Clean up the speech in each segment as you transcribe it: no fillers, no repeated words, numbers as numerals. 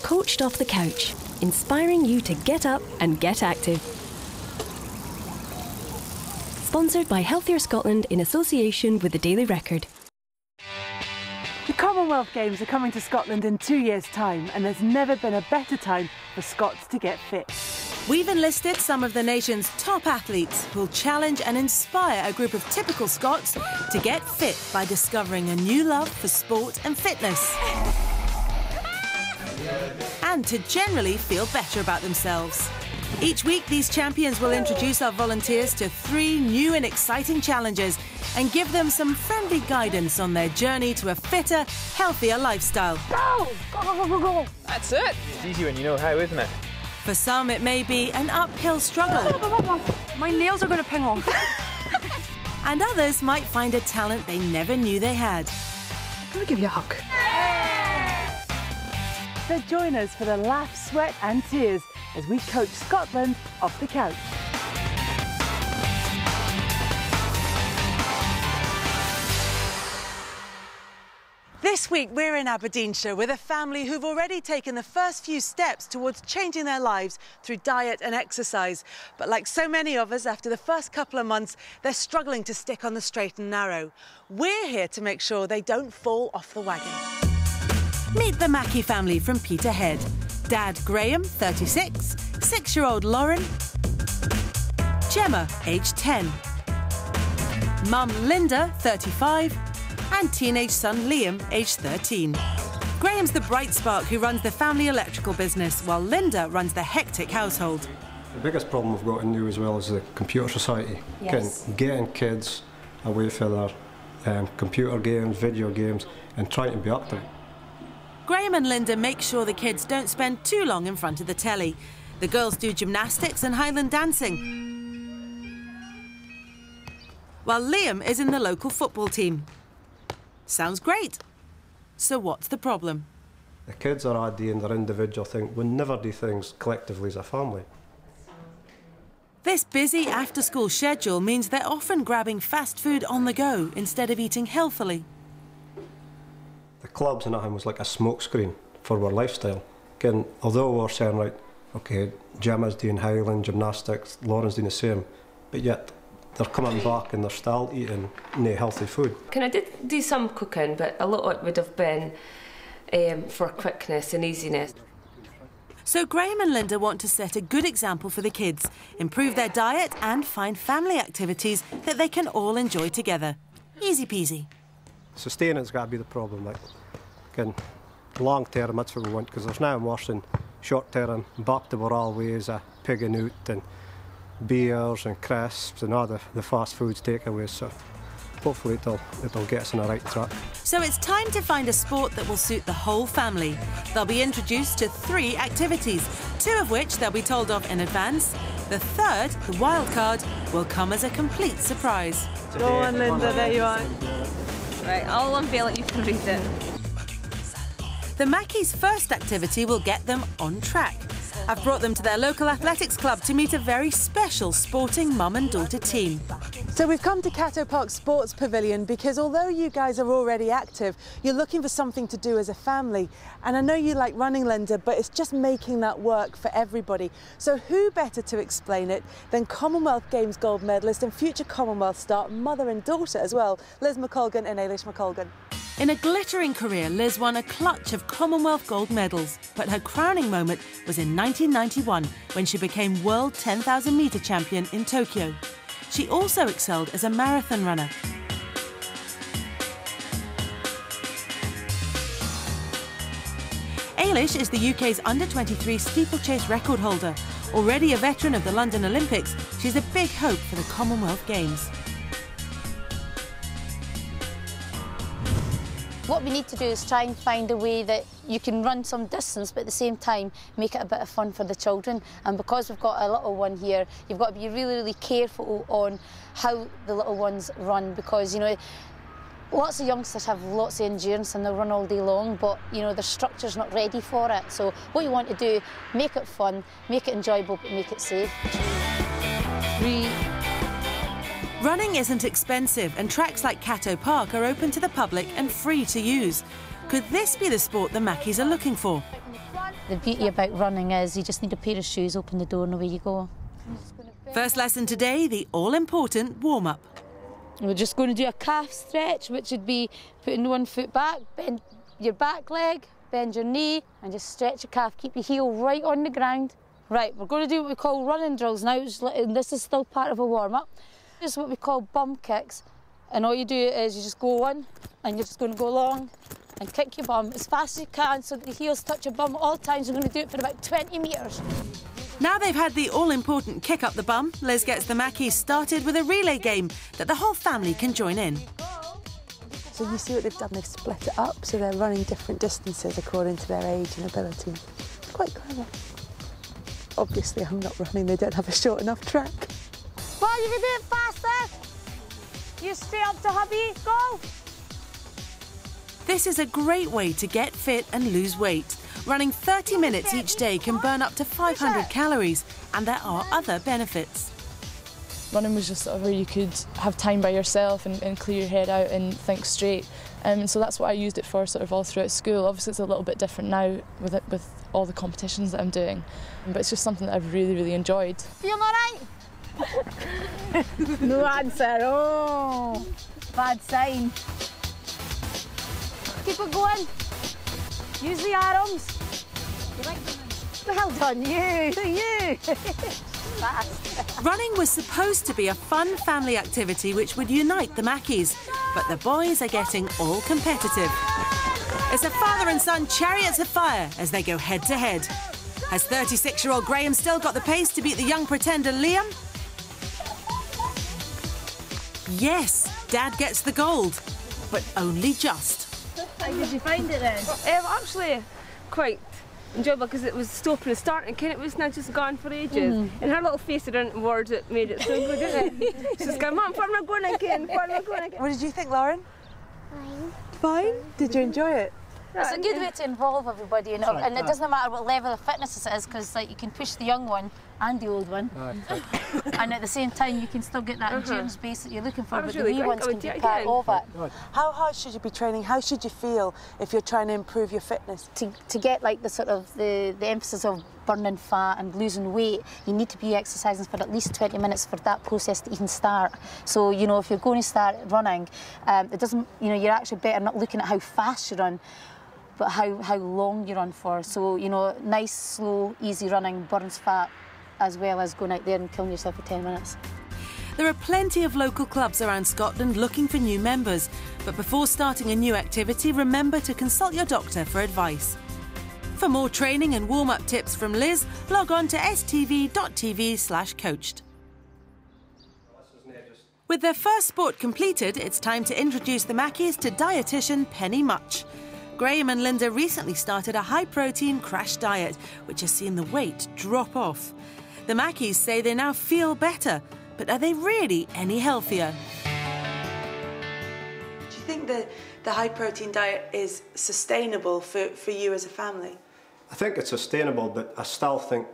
Coached Off the Couch, inspiring you to get up and get active. Sponsored by Healthier Scotland in association with the Daily Record. The Commonwealth Games are coming to Scotland in 2 years' time, and there's never been a better time for Scots to get fit. We've enlisted some of the nation's top athletes who'll challenge and inspire a group of typical Scots to get fit by discovering a new love for sport and fitness. And to generally feel better about themselves. Each week, these champions will introduce our volunteers to 3 new and exciting challenges and give them some friendly guidance on their journey to a fitter, healthier lifestyle. Go! Go, go, go, go, go! That's it! It's easy when you know how, isn't it? For some, it may be an uphill struggle. My nails are going to ping off. And others might find a talent they never knew they had. Let me give you a hug. So join us for the laughs, sweat and tears as we coach Scotland off the couch. This week we're in Aberdeenshire with a family who've already taken the first few steps towards changing their lives through diet and exercise. But like so many of us, after the first couple of months, they're struggling to stick on the straight and narrow. We're here to make sure they don't fall off the wagon. Meet the Mackie family from Peterhead. Dad Graham, 36, 6-year-old Lauren, Gemma, aged 10, Mum Linda, 35, and teenage son Liam, aged 13. Graham's the bright spark who runs the family electrical business, while Linda runs the hectic household. The biggest problem we've got in new as well is the computer society. Yes. Getting kids away from their computer games, video games, and trying to be up to it. Graham and Linda make sure the kids don't spend too long in front of the telly. The girls do gymnastics and Highland dancing, while Liam is in the local football team. Sounds great. So what's the problem? The kids are ID and their individual thing. We never do things collectively as a family. This busy after-school schedule means they're often grabbing fast food on the go instead of eating healthily. The clubs and everything was like a smokescreen for our lifestyle. Again, although we're saying, right, okay, Gemma's doing Highland gymnastics, Lauren's doing the same, but yet they're coming back and they're still eating no healthy food. I did do some cooking, but a lot of it would have been for quickness and easiness. So Graham and Linda want to set a good example for the kids, improve their diet and find family activities that they can all enjoy together. Easy peasy. Sustaining's got to be the problem. Like, again, long term, that's what we want, because there's nothing worse than short term, back to our old ways of pigging out and beers and crisps and all the fast foods takeaways. So hopefully it'll get us on the right track. So it's time to find a sport that will suit the whole family. They'll be introduced to 3 activities, 2 of which they'll be told of in advance. The third, the wild card, will come as a complete surprise. Go on, Linda, there you are. Right, I'll unveil it, you can read it. The Mackie's first activity will get them on track. I've brought them to their local athletics club to meet a very special sporting mum and daughter team. So we've come to Catto Park Sports Pavilion because although you guys are already active, you're looking for something to do as a family. And I know you like running, Linda, but it's just making that work for everybody. So who better to explain it than Commonwealth Games gold medalist and future Commonwealth star, mother and daughter as well, Liz McColgan and Eilish McColgan. In a glittering career, Liz won a clutch of Commonwealth gold medals, but her crowning moment was in 1991 when she became world 10,000 metre champion in Tokyo. She also excelled as a marathon runner. Eilish is the UK's under-23 steeplechase record holder. Already a veteran of the London Olympics, she's a big hope for the Commonwealth Games. What we need to do is try and find a way that you can run some distance, but at the same time make it a bit of fun for the children. And because we've got a little one here, you've got to be really, really careful on how the little ones run, because, you know, lots of youngsters have lots of endurance and they'll run all day long, but, you know, their structure's not ready for it. So what you want to do, make it fun, make it enjoyable, but make it safe. 3. Running isn't expensive, and tracks like Catto Park are open to the public and free to use. Could this be the sport the Mackies are looking for? The beauty about running is you just need a pair of shoes, open the door and away you go. First lesson today, the all-important warm-up. We're just going to do a calf stretch, which would be putting one foot back, bend your back leg, bend your knee, and just stretch your calf. Keep your heel right on the ground. Right, we're going to do what we call running drills now. This is still part of a warm-up. This is what we call bum kicks. And all you do is you just go one, and you're just going to go along and kick your bum as fast as you can so that the heels touch your bum at all times. You're going to do it for about 20 metres. Now they've had the all-important kick up the bum, Liz gets the Mackies started with a relay game that the whole family can join in. So you see what they've done, they've split it up so they're running different distances according to their age and ability. It's quite clever. Obviously I'm not running, they don't have a short enough track. Well, you can do it faster. You straight up to hubby, go. This is a great way to get fit and lose weight. Running 30 minutes each day can burn up to 500 calories, and there are other benefits. Running was just sort of where you could have time by yourself and clear your head out and think straight. And so that's what I used it for sort of all throughout school. Obviously it's a little bit different now with all the competitions that I'm doing, but it's just something that I've really, really enjoyed. Feel all right? No answer, oh, bad sign. Keep it going. Use the arms. Well done, you. Fast. Running was supposed to be a fun family activity which would unite the Mackies, but the boys are getting all competitive. It's a father and son chariots of fire as they go head-to-head. Has 36-year-old Graham still got the pace to beat the young pretender Liam? Yes, Dad gets the gold, but only just. How did you find it then? Actually, quite enjoyable because it was stopping and starting, and it was now just gone for ages. And her little face around the words that made it so good, didn't it? She's going, Mum, where am I going again? Where am I going again? What did you think, Lauren? Fine. Fine? Did you enjoy it? It's a good way to involve everybody, and it doesn't matter what level of fitness it is, because like you can push the young one and the old one, and at the same time you can still get that endurance base that you're looking for, but the wee ones can be part of it. How hard should you be training? How should you feel if you're trying to improve your fitness? To get like the sort of the emphasis of burning fat and losing weight, you need to be exercising for at least 20 minutes for that process to even start. So, you know, if you're going to start running, it doesn't, you know, you're actually better not looking at how fast you run, but how long you run for. So, you know, nice, slow, easy running burns fat, as well as going out there and killing yourself for 10 minutes. There are plenty of local clubs around Scotland looking for new members, but before starting a new activity, remember to consult your doctor for advice. For more training and warm-up tips from Liz, log on to stv.tv/coached. With their first sport completed, it's time to introduce the Mackies to dietitian Penny Much. Graham and Linda recently started a high-protein crash diet, which has seen the weight drop off. The Mackies say they now feel better, but are they really any healthier? Do you think that the high-protein diet is sustainable for you as a family? I think it's sustainable, but I still think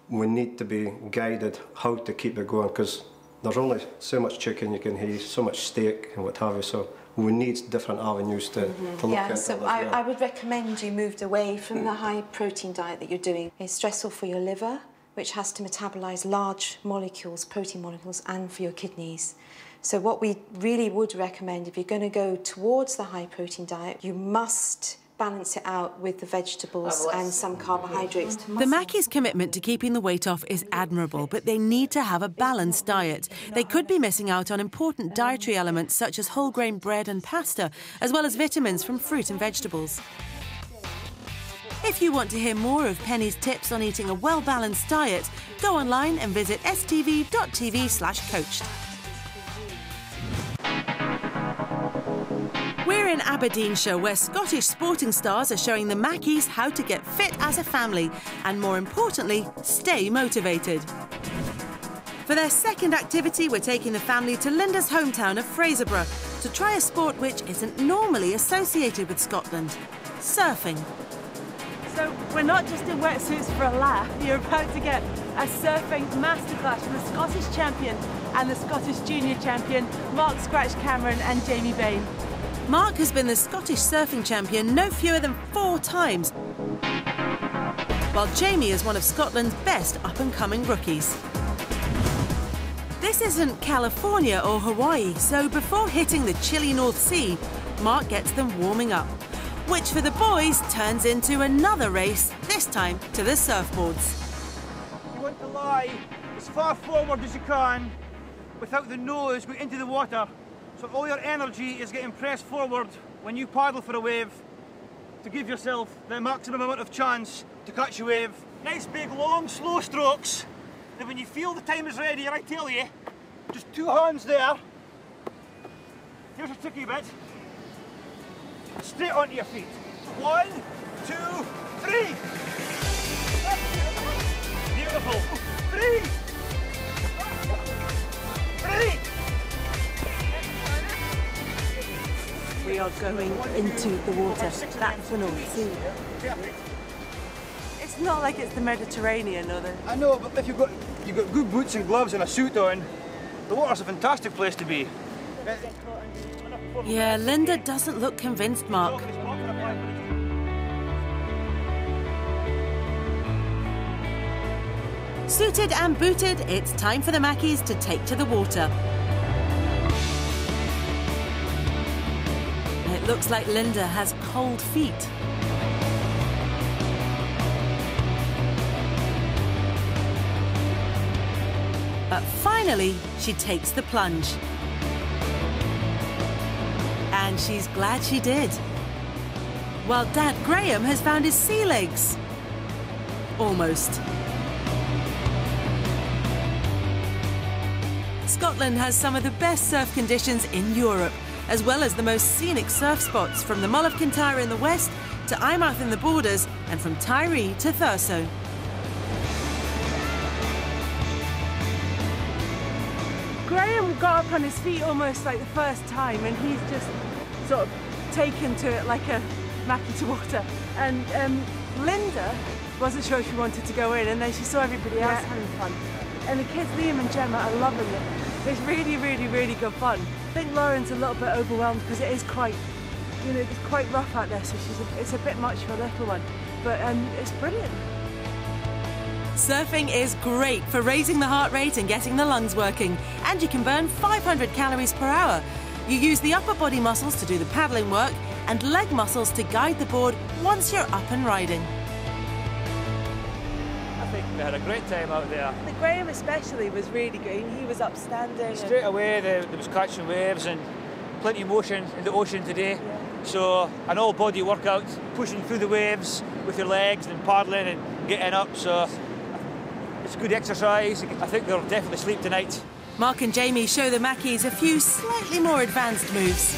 we need to be guided how to keep it going, because there's only so much chicken you can eat, so much steak and what have you, so we need different avenues to look at. Yeah, so I would recommend you moved away from the high protein diet that you're doing. It's stressful for your liver, which has to metabolise large molecules, protein molecules, and for your kidneys. So what we really would recommend, if you're going to go towards the high protein diet, you must balance it out with the vegetables and some carbohydrates. The Mackies' commitment to keeping the weight off is admirable, but they need to have a balanced diet. They could be missing out on important dietary elements such as whole grain bread and pasta, as well as vitamins from fruit and vegetables. If you want to hear more of Penny's tips on eating a well-balanced diet, go online and visit stv.tv/coached. We're in Aberdeenshire, where Scottish sporting stars are showing the Mackies how to get fit as a family and, more importantly, stay motivated. For their second activity, we're taking the family to Linda's hometown of Fraserburgh to try a sport which isn't normally associated with Scotland: surfing. So we're not just in wetsuits for a laugh. You're about to get a surfing masterclass from the Scottish champion and the Scottish junior champion, Mark Scratch Cameron and Jamie Bain. Mark has been the Scottish surfing champion no fewer than 4 times. while Jamie is one of Scotland's best up-and-coming rookies. This isn't California or Hawaii, so before hitting the chilly North Sea, Mark gets them warming up, which for the boys turns into another race, this time to the surfboards. You want to lie as far forward as you can without the nose going into the water, so all your energy is getting pressed forward when you paddle for a wave to give yourself the maximum amount of chance to catch a wave. Nice big long slow strokes. Then when you feel the time is ready, I tell you, just 2 hands there. Here's a tricky bit. Straight onto your feet. 1, 2, 3. Beautiful. 3. 3. We are going into the water. That's the North Sea. It's not like it's the Mediterranean, or the... I know, but if you've got good boots and gloves and a suit on, the water's a fantastic place to be. Yeah, Linda doesn't look convinced, Mark. Suited and booted, it's time for the Mackies to take to the water. It looks like Linda has cold feet. But finally, she takes the plunge. And she's glad she did. While Dad Graham has found his sea legs. Almost. Scotland has some of the best surf conditions in Europe, as well as the most scenic surf spots, from the Mull of Kintyre in the west to Eyemouth in the Borders, and from Tiree to Thurso. Graham got up on his feet almost like the first time, and he's just sort of taken to it like a Mackie to water. And Linda wasn't sure she wanted to go in, and then she saw everybody else having fun. And the kids, Liam and Gemma, are loving it. It's really, really, really good fun. I think Lauren's a little bit overwhelmed because it is quite, you know, it's quite rough out there, so it's a bit much for a little one. But it's brilliant. Surfing is great for raising the heart rate and getting the lungs working, and you can burn 500 calories per hour. You use the upper body muscles to do the paddling work and leg muscles to guide the board once you're up and riding. I think we had a great time out there. The Graham especially was really good. He was upstanding. Straight away there was catching waves and plenty of motion in the ocean today. Yeah. So an all body workout, pushing through the waves with your legs and paddling and getting up. So it's good exercise. I think they'll definitely sleep tonight. Mark and Jamie show the Mackies a few slightly more advanced moves.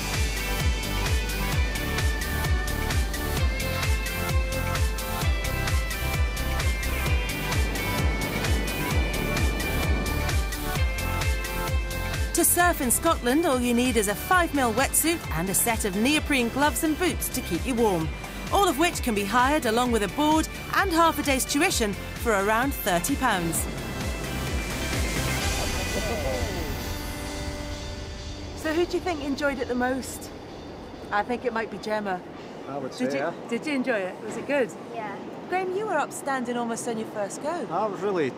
To surf in Scotland, all you need is a 5mm wetsuit and a set of neoprene gloves and boots to keep you warm, all of which can be hired along with a board and half a day's tuition for around £30. So who do you think enjoyed it the most? I think it might be Gemma. I would say, yeah. Did you enjoy it? Was it good? Yeah. Graham, you were upstanding almost on your first go. I was really,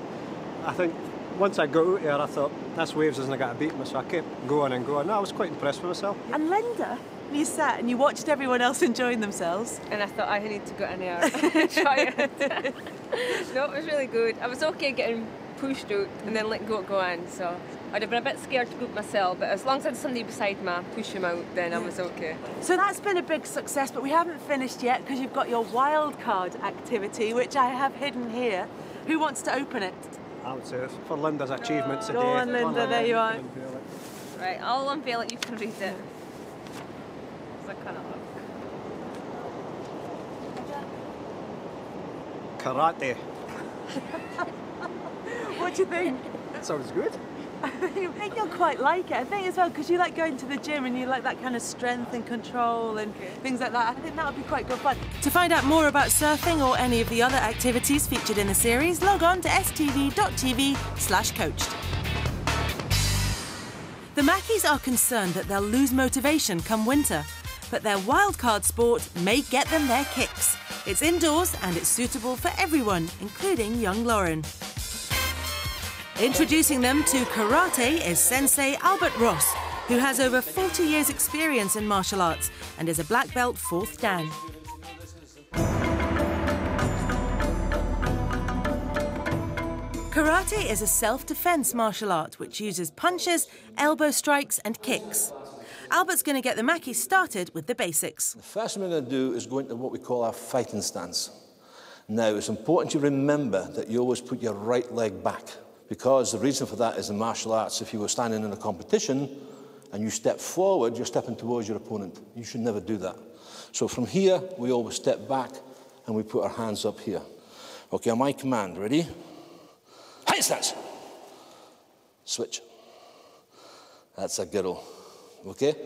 I think, once I got out there, I thought, this waves isn't going to beat me, so I kept going and going. No, I was quite impressed with myself. And Linda, you sat and you watched everyone else enjoying themselves. And I thought, I need to go in there and try it. No, it was really good. I was okay getting pushed out and then let go in, so I'd have been a bit scared to go myself, but as long as I had somebody beside me push him out, then I was okay. So that's been a big success, but we haven't finished yet because you've got your wild card activity, which I have hidden here. Who wants to open it? I would say for Linda's achievements today. Go on, Linda, there you are. Right, I'll unveil it, you can read it. So I kind of look. Karate. What do you think? Sounds good. I think you'll quite like it. I think as well, because you like going to the gym and you like that kind of strength and control and things like that. I think that would be quite good fun. To find out more about surfing or any of the other activities featured in the series, log on to stv.tv/coached. The Mackies are concerned that they'll lose motivation come winter. but their wildcard sport may get them their kicks. It's indoors and it's suitable for everyone, including young Lauren. Introducing them to karate is Sensei Albert Ross, who has over 40 years' experience in martial arts and is a black belt 4th Dan. Karate is a self-defense martial art which uses punches, elbow strikes and kicks. Albert's going to get the Mackie started with the basics. The first thing we're going to do is go into what we call our fighting stance. Now, it's important you remember that you always put your right leg back, because the reason for that is in martial arts, if you were standing in a competition and you step forward, you're stepping towards your opponent. You should never do that. So from here, we always step back and we put our hands up here. Okay, on my command, ready? High stance. Switch. That's a girl. Okay?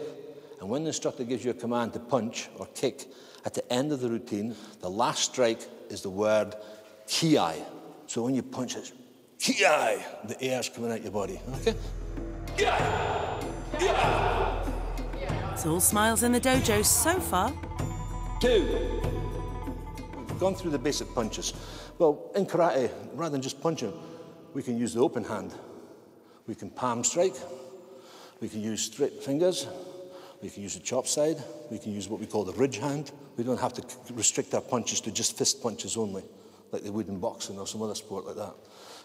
And when the instructor gives you a command to punch or kick, at the end of the routine, the last strike is the word ki. So when you punch, it's ki. The air's coming out your body. Okay? It's all smiles in the dojo so far. 2. We've gone through the basic punches. Well, in karate, rather than just punching, we can use the open hand. We can palm strike. We can use straight fingers. We can use the chop side. We can use what we call the ridge hand. We don't have to restrict our punches to just fist punches only, like they would in boxing or some other sport like that.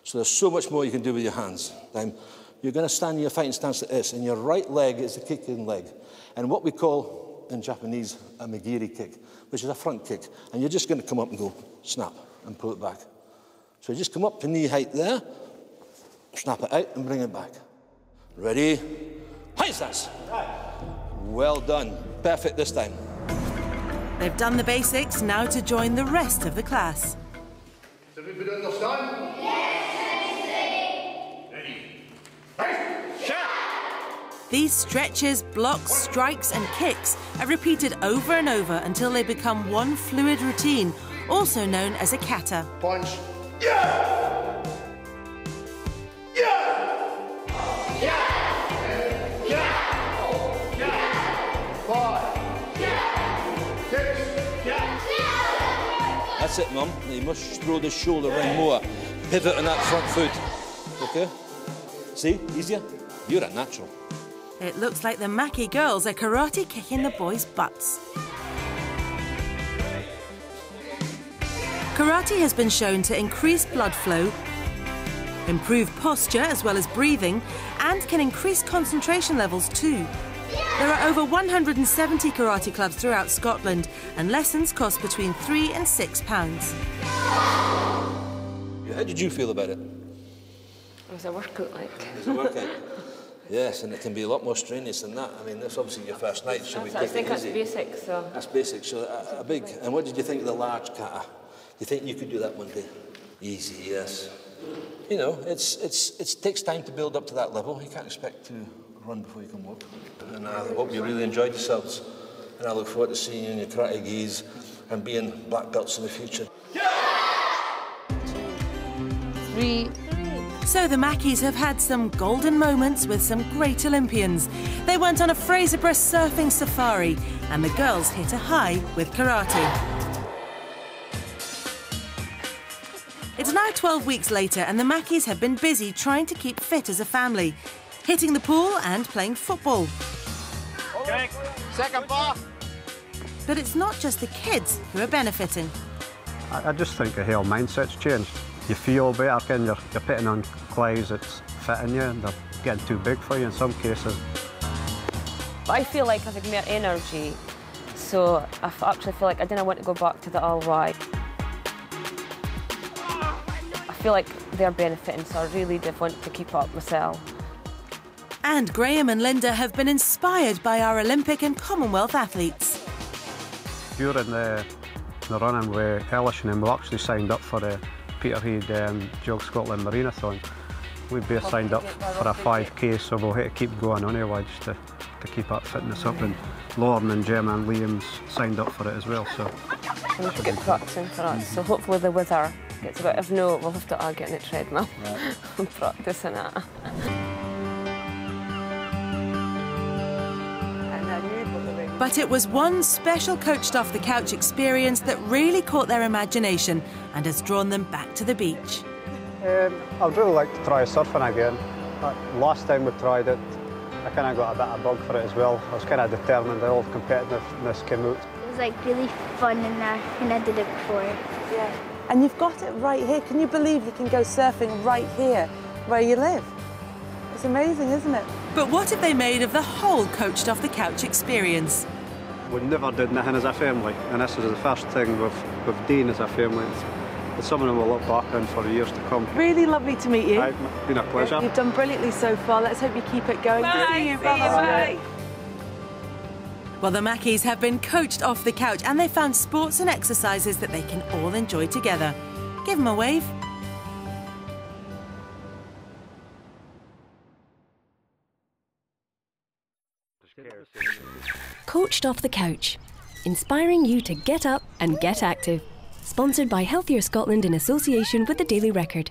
So there's so much more you can do with your hands. You're going to stand in your fighting stance like this, and your right leg is the kicking leg. And what we call, in Japanese, a megiri kick, which is a front kick. And you're just going to come up and go, snap, and pull it back. So you just come up to knee height there, snap it out, and bring it back. Ready? High stance. Well done. Perfect this time. They've done the basics, now to join the rest of the class. Does everybody understand? Yes, ready. These stretches, blocks, strikes and kicks are repeated over and over until they become one fluid routine, also known as a kata. Punch. Yeah! Yeah! Yeah! Yeah! Yeah! 5. Yeah! 6. Yeah! That's it, Mum. You must throw the shoulder in more. Pivot on that front foot. Okay? See? Easier? You're a natural. It looks like the Mackie girls are karate kicking the boys' butts. Karate has been shown to increase blood flow, improve posture as well as breathing, and can increase concentration levels too. There are over 170 karate clubs throughout Scotland, and lessons cost between £3 and £6. How did you feel about it? It was a workout, like. It was a workout. Yes, and it can be a lot more strenuous than that. I mean, that's obviously your first night, so we take it easy. I think that's basic, so... That's basic, so a big... And what did you think of the large kata? Do you think you could do that one day? Easy, yes. You know, it takes time to build up to that level. You can't expect to run before you can walk. And I hope you really enjoyed yourselves. And I look forward to seeing you in your karate gis and being black belts in the future. 3. So the Mackies have had some golden moments with some great Olympians. They went on a Fraserburgh surfing safari, and the girls hit a high with karate. It's now 12 weeks later, and the Mackies have been busy trying to keep fit as a family, hitting the pool and playing football. Okay. Second bar. But it's not just the kids who are benefiting. I just think the whole mindset's changed. You feel better, you're putting on clothes that's fitting you, and they're getting too big for you in some cases. But I feel like I've had more energy, so I actually feel like I didn't want to go back to the all right. I feel like they're benefiting, so I really did want to keep up myself. And Graham and Linda have been inspired by our Olympic and Commonwealth athletes. During the running with Ellisham, and we actually signed up for the Peterhead Jog Scotland Marinathon. We've both signed up for a 5K, so we'll have to keep going on anyway just to keep that fitness up. And Lauren and Gemma and Liam's signed up for it as well. So we need to get practicing for us. So hopefully the weather gets a bit. If not, we'll have to get in the treadmill and practicing it. But it was one special coached off the couch experience that really caught their imagination and has drawn them back to the beach. I'd really like to try surfing again. Last time we tried it, I kind of got a bit of a bug for it as well. I was kind of determined, the whole competitiveness came out. It was like really fun and I did it before. Yeah. And you've got it right here. Can you believe you can go surfing right here where you live? It's amazing, isn't it? But what have they made of the whole coached off the couch experience? We never did nothing as a family, and this is the first thing we've done as a family. It's something we'll look back on for years to come. Really lovely to meet you. It's been a pleasure. You've done brilliantly so far. Let's hope you keep it going. Bye. See you. Bye. Well, the Mackies have been coached off the couch and they found sports and exercises that they can all enjoy together. Give them a wave. Coached off the couch, inspiring you to get up and get active. Sponsored by Healthier Scotland in association with the Daily Record.